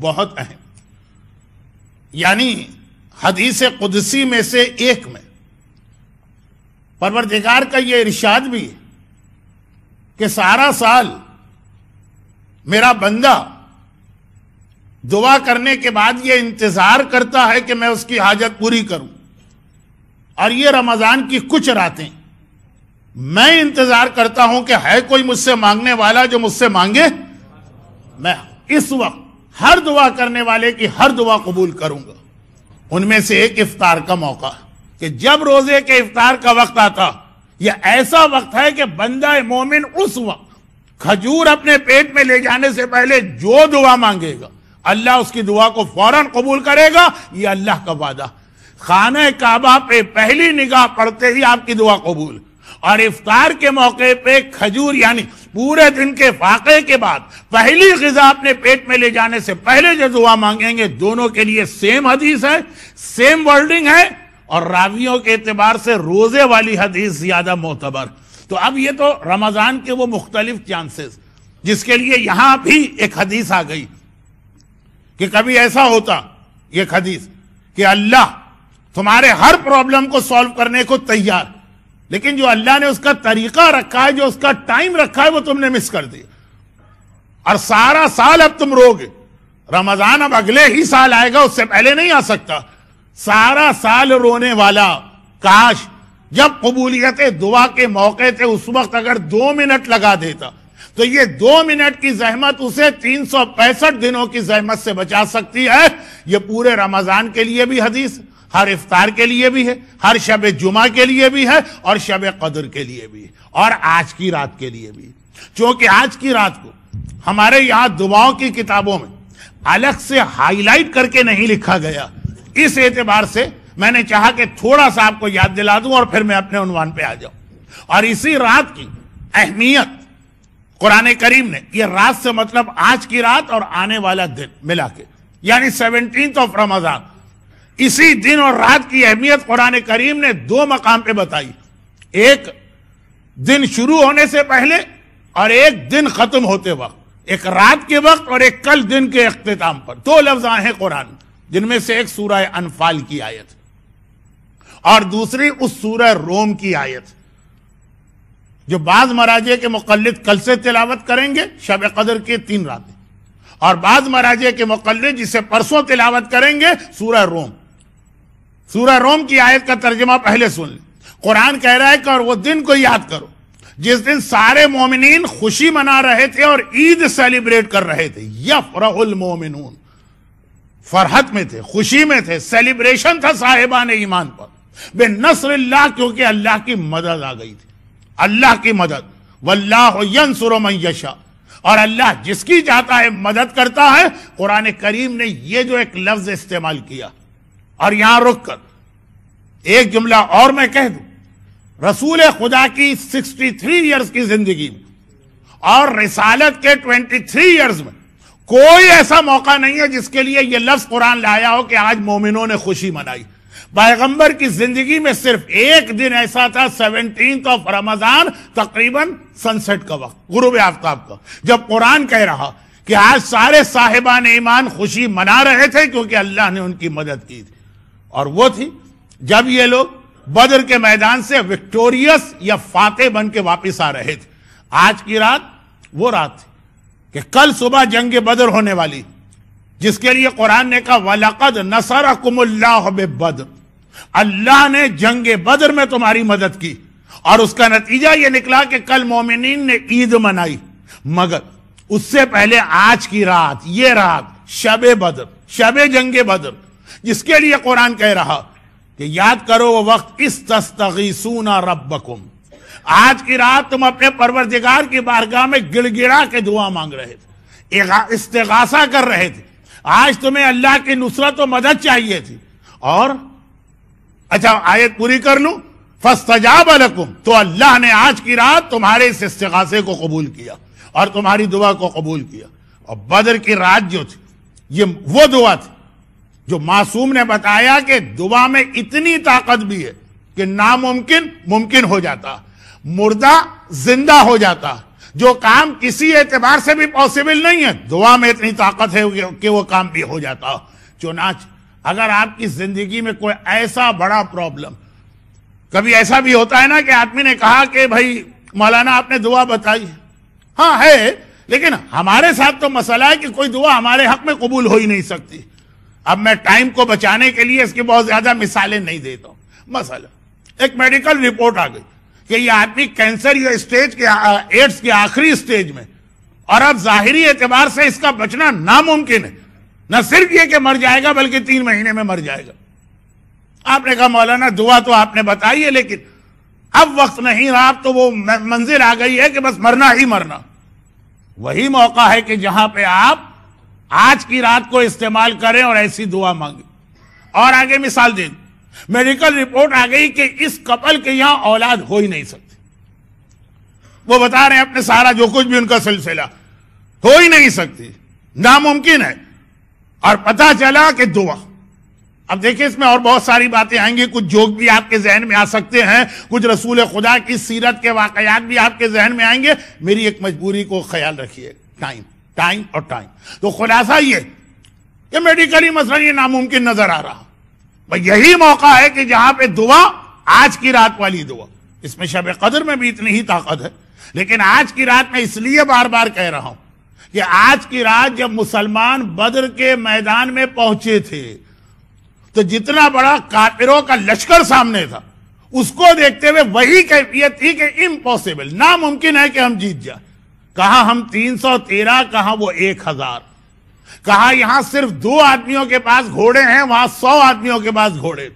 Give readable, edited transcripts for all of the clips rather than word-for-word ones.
بہت اہم، یعنی حدیث قدسی میں سے ایک میں پروردگار کا یہ ارشاد بھی ہے کہ سارا سال میرا بندہ دعا کرنے کے بعد یہ انتظار کرتا ہے کہ میں اس کی حاجت پوری کروں، اور یہ رمضان کی کچھ راتیں میں انتظار کرتا ہوں کہ ہے کوئی مجھ سے مانگنے والا جو مجھ سے مانگے، میں اس وقت ہر دعا کرنے والے کی ہر دعا قبول کروں گا۔ ان میں سے ایک افطار کا موقع، کہ جب روزے کے افطار کا وقت آتا، یہ ایسا وقت ہے کہ بندہ مومن اس وقت کھجور اپنے پیٹ میں لے جانے سے پہلے جو دعا مانگے گا اللہ اس کی دعا کو فوراً قبول کرے گا، یہ اللہ کا وعدہ۔ خانہ کعبہ پہ پہلی نگاہ پڑتے ہی آپ کی دعا قبول، اور افطار کے موقع پہ کھجور، یعنی پورے دن کے فاقے کے بعد پہلی غذا اپنے پیٹ میں لے جانے سے پہلے جو دعا مانگیں گے، دونوں کے لیے سیم حدیث ہے، سیم ورڈنگ ہے، اور راویوں کے اعتبار سے روزے والی حدیث زیادہ معتبر۔ تو اب یہ تو رمضان کے وہ مختلف چانسز جس کے لیے یہاں بھی ایک حدیث آ گئی کہ کبھی ایسا ہوتا، یہ حدیث کہ اللہ تمہارے ہر پرابلم کو سالو کرنے کو تیار، لیکن جو اللہ نے اس کا طریقہ رکھا ہے، جو اس کا ٹائم رکھا ہے، وہ تم نے مس کر دیا، اور سارا سال اب تم رو گے۔ رمضان اب اگلے ہی سال آئے گا، اس سے پہلے نہیں آ سکتا۔ سارا سال رونے والا، کاش جب قبولیت دعا کے موقع تھے اس وقت اگر 2 منٹ لگا دیتا تو یہ 2 منٹ کی زحمت اسے 365 دنوں کی زحمت سے بچا سکتی ہے۔ یہ پورے رمضان کے لیے بھی حدیث، ہر افطار کے لیے بھی ہے، ہر شب جمعہ کے لیے بھی ہے، اور شب قدر کے لیے بھی ہے، اور آج کی رات کے لیے بھی۔ چونکہ آج کی رات کو ہمارے یہاں دعاؤں کی کتابوں میں الگ سے ہائی لائٹ کر کے نہیں لکھا گیا، اس اعتبار سے میں نے چاہا کہ تھوڑا سا آپ کو یاد دلا دوں اور پھر میں اپنے عنوان پہ آ جاؤں۔ اور اسی رات کی اہمیت قرآن کریم نے، یہ رات سے مطلب آج کی رات اور آنے والا دن ملا کے، یعنی 17 رمضان، اسی دن اور رات کی اہمیت قرآن کریم نے 2 مقام پہ بتائی، ایک دن شروع ہونے سے پہلے اور ایک دن ختم ہوتے وقت، ایک رات کے وقت اور ایک کل دن کے اختتام پر۔ 2 لفظ آئے ہیں قرآن، جن میں سے ایک سورہ انفال کی آیت اور دوسری اس سورہ روم کی آیت، جو بعض مراجع کے مقلد کل سے تلاوت کریں گے، شب قدر کے 3 راتیں، اور بعض مراجع کے مقلد جسے پرسوں تلاوت کریں گے، سورہ روم۔ سورہ روم کی آیت کا ترجمہ پہلے سن لیں۔ قرآن کہہ رہا ہے کہ اور وہ دن کو یاد کرو جس دن سارے مومنین خوشی منا رہے تھے اور عید سیلیبریٹ کر رہے تھے۔ یفرح المومنون، فرحت میں تھے، خوشی میں تھے، سیلیبریشن تھا صاحبان ایمان پر، بے نصر اللہ، کیونکہ اللہ کی مدد آ گئی تھی، اللہ کی مدد۔ واللہ ینصر من یشاء، اور اللہ جس کی چاہتا ہے مدد کرتا ہے۔ قرآن کریم نے یہ جو ایک لفظ استعمال کیا، اور یہاں رک کر ایک جملہ اور میں کہہ دوں، رسول خدا کی 63 ایئرز کی زندگی میں اور رسالت کے 23 ایئرز میں کوئی ایسا موقع نہیں ہے جس کے لیے یہ لفظ قرآن لایا ہو کہ آج مومنوں نے خوشی منائی۔ پیغمبر کی زندگی میں صرف ایک دن ایسا تھا، 17 رمضان، تقریباً سنسٹ کا وقت، غروب آفتاب کا، جب قرآن کہہ رہا کہ آج سارے صاحبان ایمان خوشی منا رہے تھے کیونکہ اللہ نے ان کی مدد کی تھی، اور وہ تھی جب یہ لوگ بدر کے میدان سے وکٹوریس یا فاتح بن کے واپس آ رہے تھے۔ آج کی رات وہ رات تھی کہ کل صبح جنگ بدر ہونے والی، جس کے لیے قرآن نے کہا وَلَقَدْ نَصَرَكُمُ اللَّهُ بِبَدْرٍ، اللہ نے جنگ بدر میں تمہاری مدد کی، اور اس کا نتیجہ یہ نکلا کہ کل مومنین نے عید منائی۔ مگر اس سے پہلے آج کی رات، یہ رات شب بدر، شب جنگ بدر، جس کے لیے قرآن کہہ رہا کہ یاد کرو وہ وقت استستغیثون ربکم، آج کی رات تم اپنے پروردگار کی بارگاہ میں گڑ گڑا کے دعا مانگ رہے تھے، استغاثہ کر رہے تھے، آج تمہیں اللہ کی نصرت و مدد چاہیے تھی، اور اچھا آیت پوری کر لوں، فاستجاب لکم، تو اللہ نے آج کی رات تمہارے اس استغاثے کو قبول کیا اور تمہاری دعا کو قبول کیا۔ اور بدر کی رات جو تھی، یہ وہ دعا تھی جو معصوم نے بتایا کہ دعا میں اتنی طاقت بھی ہے کہ ناممکن ممکن ہو جاتا، مردہ زندہ ہو جاتا، جو کام کسی اعتبار سے بھی پاسبل نہیں ہے، دعا میں اتنی طاقت ہے کہ وہ کام بھی ہو جاتا. چنانچہ اگر آپ کی زندگی میں کوئی ایسا بڑا پرابلم، کبھی ایسا بھی ہوتا ہے نا کہ آدمی نے کہا کہ بھائی مولانا آپ نے دعا بتائی، ہاں ہے، لیکن ہمارے ساتھ تو مسئلہ ہے کہ کوئی دعا ہمارے حق میں قبول ہو ہی نہیں سکتی. اب میں ٹائم کو بچانے کے لیے اس کی بہت زیادہ مثالیں نہیں دیتا ہوں. مثلا ایک میڈیکل رپورٹ آ گئی کہ یہ آدمی کینسر یا ایڈز کے آخری سٹیج میں، اور اب ظاہری اعتبار سے اس کا بچنا ناممکن ہے. نہ صرف یہ کہ مر جائے گا بلکہ 3 مہینے میں مر جائے گا. آپ نے کہا مولانا دعا تو آپ نے بتائی ہے لیکن اب وقت نہیں رہا، اب تو وہ منزل آ گئی ہے کہ بس مرنا ہی مرنا. وہی موقع ہے کہ جہاں پہ آپ آج کی رات کو استعمال کریں اور ایسی دعا مانگیں. اور آگے مثال دیں، میڈیکل رپورٹ آ گئی کہ اس کپل کے یہاں اولاد ہو ہی نہیں سکتی. وہ بتا رہے ہیں اپنے سارا جو کچھ بھی ان کا سلسلہ، ہو ہی نہیں سکتی، ناممکن ہے. اور پتہ چلا کہ دعا. اب دیکھیں اس میں اور بہت ساری باتیں آئیں گی، کچھ جوک بھی آپ کے ذہن میں آ سکتے ہیں، کچھ رسول خدا کی سیرت کے واقعات بھی آپ کے ذہن میں آئیں گے. میری ایک مجبوری کو خیال رکھیے، ٹائم اور ٹائم. تو خلاصہ یہ کہ میڈیکلی مسئلہ یہ ناممکن نظر آ رہا. یہی موقع ہے کہ جہاں پہ دعا، آج کی رات والی دعا، اس میں شب قدر میں بھی اتنی ہی طاقت ہے، لیکن آج کی رات میں اس لیے بار بار کہہ رہا ہوں کہ آج کی رات جب مسلمان بدر کے میدان میں پہنچے تھے تو جتنا بڑا کافروں کا لشکر سامنے تھا، اس کو دیکھتے ہوئے وہی کیفیت تھی کہ امپاسبل، ناممکن ہے کہ ہم جیت جائیں. کہاں ہم 313، کہاں وہ 1000. کہاں یہاں صرف 2 آدمیوں کے پاس گھوڑے ہیں، وہاں 100 آدمیوں کے پاس گھوڑے.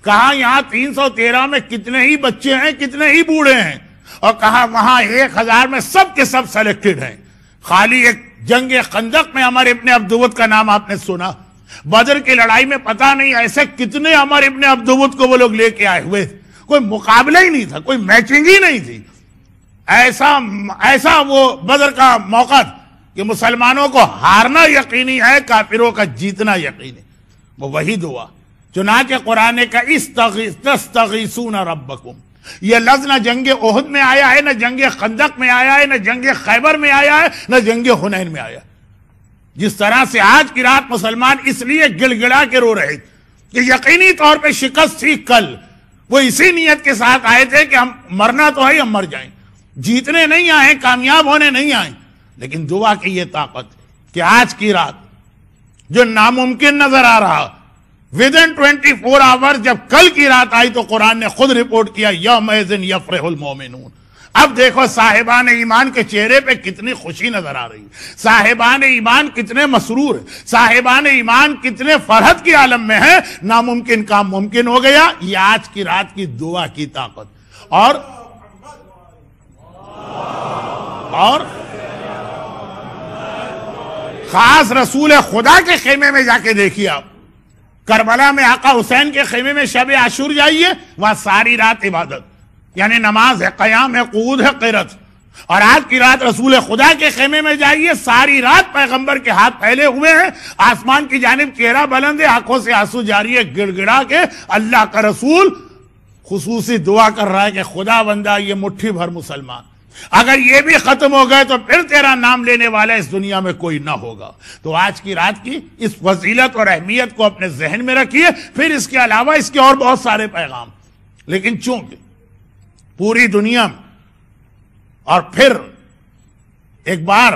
کہاں یہاں 313 میں کتنے ہی بچے ہیں، کتنے ہی بوڑھے ہیں، اور کہاں وہاں 1000 میں سب کے سب سلیکٹڈ ہیں. خالی ایک جنگ خندق میں عمر ابن عبدود کا نام آپ نے سنا. بدر کی لڑائی میں پتہ نہیں ایسے کتنے عمر ابن عبدود کو وہ لوگ لے کے آئے ہوئے. کوئی مقابلہ ہی نہیں تھا، کوئی میچنگ ہی نہیں تھی. ایسا وہ بدر کا موقع کہ مسلمانوں کو ہارنا یقینی ہے، کافروں کا جیتنا یقینی. وہ وہی دعا. چنانچہ قرآن کا تستغیثون ربکم، یہ لفظ نہ جنگ احد میں آیا ہے، نہ جنگ خندق میں آیا ہے، نہ جنگ خیبر میں آیا ہے، نہ جنگ حنین میں آیا. جس طرح سے آج کی رات مسلمان اس لیے گڑ گڑا کے رو رہے کہ یقینی طور پہ شکست تھی کل، وہ اسی نیت کے ساتھ آئے تھے کہ ہم مرنا تو ہے، ہم مر جائیں، جیتنے نہیں آئے، کامیاب ہونے نہیں آئے. لیکن دعا کی یہ طاقت کہ آج کی رات جو ناممکن نظر آ رہا، within 24 hours جب کل کی رات آئی تو قرآن نے خود رپورٹ کیا یومئذ یفرح المومنون. اب دیکھو صاحبان ایمان کے چہرے پہ کتنی خوشی نظر آ رہی، صاحبان ایمان کتنے مسرور ہیں، صاحبان ایمان کتنے فرحت کے عالم میں ہیں. ناممکن کام ممکن ہو گیا. یہ آج کی رات کی دعا کی طاقت. اور خاص رسول خدا کے خیمے میں جا کے دیکھیے آپ، کربلا میں آقا حسین کے خیمے میں شب عاشور جائیے، وہاں ساری رات عبادت، یعنی نماز ہے، قیام ہے، قعود ہے، قرات. اور آج کی رات رسول خدا کے خیمے میں جائیے، ساری رات پیغمبر کے ہاتھ پھیلے ہوئے ہیں، آسمان کی جانب چہرہ بلند ہے، آنکھوں سے آنسو جاری ہے، گڑ گڑا کے اللہ کا رسول خصوصی دعا کر رہا ہے کہ خدا بندہ یہ مٹھی بھر مسلمان اگر یہ بھی ختم ہو گئے تو پھر تیرا نام لینے والا اس دنیا میں کوئی نہ ہوگا. تو آج کی رات کی اس فضیلت اور اہمیت کو اپنے ذہن میں رکھیے. پھر اس کے علاوہ اس کے اور بہت سارے پیغام، لیکن چونکہ پوری دنیا میں اور پھر ایک بار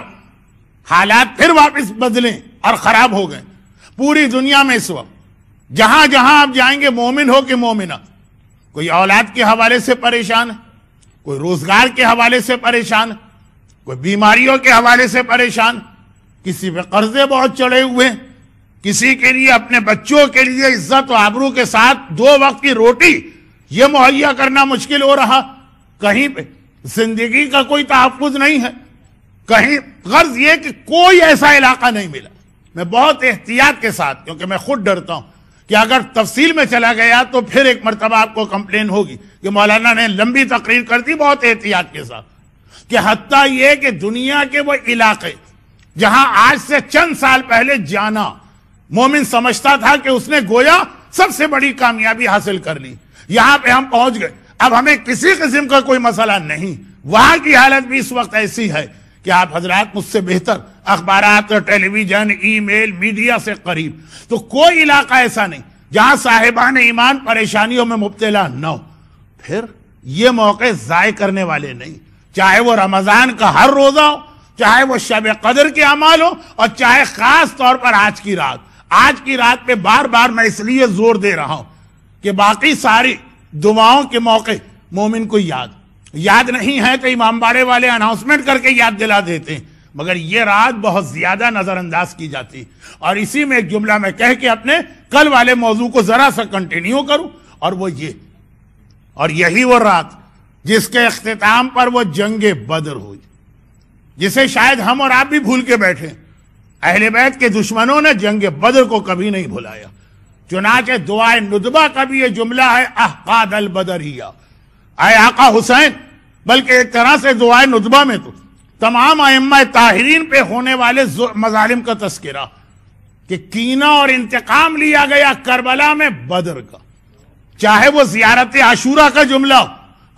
حالات پھر واپس بدلیں اور خراب ہو گئے پوری دنیا میں اس وقت، جہاں جہاں آپ جائیں گے مومن ہو کہ مومنہ، کوئی اولاد کے حوالے سے پریشان ہے، کوئی روزگار کے حوالے سے پریشان، کوئی بیماریوں کے حوالے سے پریشان، کسی پہ قرضے بہت چڑھے ہوئے، کسی کے لیے اپنے بچوں کے لیے عزت و آبرو کے ساتھ 2 وقت کی روٹی یہ مہیا کرنا مشکل ہو رہا، کہیں پہ زندگی کا کوئی تحفظ نہیں ہے، کہیں غرض یہ کہ کوئی ایسا علاقہ نہیں ملا. میں بہت احتیاط کے ساتھ، کیونکہ میں خود ڈرتا ہوں کہ اگر تفصیل میں چلا گیا تو پھر ایک مرتبہ آپ کو کمپلین ہوگی کہ مولانا نے لمبی تقریر کر دی، بہت احتیاط کے ساتھ، کہ حتیٰ یہ کہ دنیا کے وہ علاقے جہاں آج سے چند سال پہلے جانا مومن سمجھتا تھا کہ اس نے گویا سب سے بڑی کامیابی حاصل کر لی، یہاں پہ ہم پہنچ گئے، اب ہمیں کسی قسم کا کوئی مسئلہ نہیں، وہاں کی حالت بھی اس وقت ایسی ہے کہ آپ حضرات مجھ سے بہتر اخبارات اور ٹیلی ویژن ای میل میڈیا سے قریب، تو کوئی علاقہ ایسا نہیں جہاں صاحبان ایمان پریشانیوں میں مبتلا نہ ہو۔ پھر یہ موقع ضائع کرنے والے نہیں، چاہے وہ رمضان کا ہر روزہ ہو، چاہے وہ شب قدر کے اعمال ہو، اور چاہے خاص طور پر آج کی رات۔ آج کی رات پہ بار بار میں اس لیے زور دے رہا ہوں کہ باقی ساری دعاؤں کے موقع مومن کو یاد نہیں ہے تو امام باڑے والے اناؤنسمنٹ کر کے یاد دلا دیتے ہیں، مگر یہ رات بہت زیادہ نظر انداز کی جاتی۔ اور اسی میں ایک جملہ میں کہہ کے اپنے کل والے موضوع کو ذرا سا کنٹینیو کروں، اور وہ یہ، اور یہی وہ رات جس کے اختتام پر وہ جنگ بدر ہوئی، جسے شاید ہم اور آپ بھی بھول کے بیٹھے۔ اہل بیت کے دشمنوں نے جنگ بدر کو کبھی نہیں بھلایا، چنانچہ دعائے ندبہ کا بھی یہ جملہ ہے، احقاد البدریہ، اے آقا حسین۔ بلکہ ایک طرح سے دعائے ندبہ میں تو تمام ائمہ طاہرین پہ ہونے والے مظالم کا تذکرہ، کہ کینہ اور انتقام لیا گیا کربلا میں بدر کا، چاہے وہ زیارت عاشورہ کا جملہ ہو،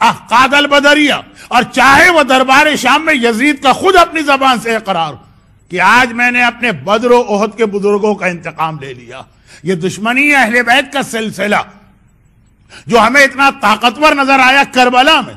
احقاد البدریہ، اور چاہے وہ دربار شام میں یزید کا خود اپنی زبان سے اقرار کہ آج میں نے اپنے بدر و احد کے بزرگوں کا انتقام لے لیا۔ یہ دشمنی اہل بیت کا سلسلہ جو ہمیں اتنا طاقتور نظر آیا کربلا میں،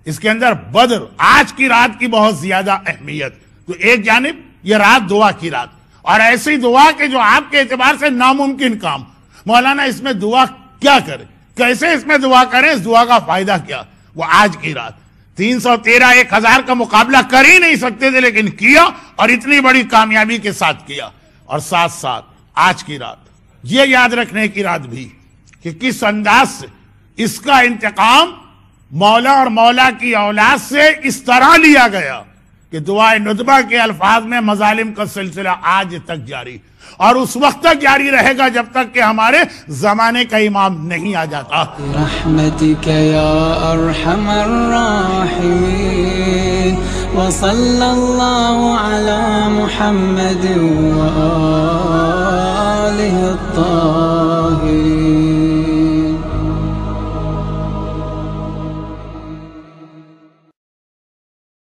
اس کے اندر بدر آج کی رات کی بہت زیادہ اہمیت۔ تو ایک جانب یہ رات دعا کی رات، اور ایسی دعا کہ جو آپ کے اعتبار سے ناممکن کام، مولانا اس میں دعا کیا کرے، کیسے اس میں دعا کریں، اس دعا کا فائدہ کیا، وہ آج کی رات 313 1000 کا مقابلہ کر ہی نہیں سکتے تھے، لیکن کیا، اور اتنی بڑی کامیابی کے ساتھ کیا۔ اور ساتھ ساتھ آج کی رات یہ یاد رکھنے کی رات بھی کہ کس انداز سے اس کا انتقام مولا اور مولا کی اولاد سے اس طرح لیا گیا کہ دعائے ندبہ کے الفاظ میں مظالم کا سلسلہ آج تک جاری، اور اس وقت تک جاری رہے گا جب تک کہ ہمارے زمانے کا امام نہیں آ جاتا۔ رحمتک یا ارحم الراحمین، وصلی اللہ علی محمد وآلہ الطاہرین۔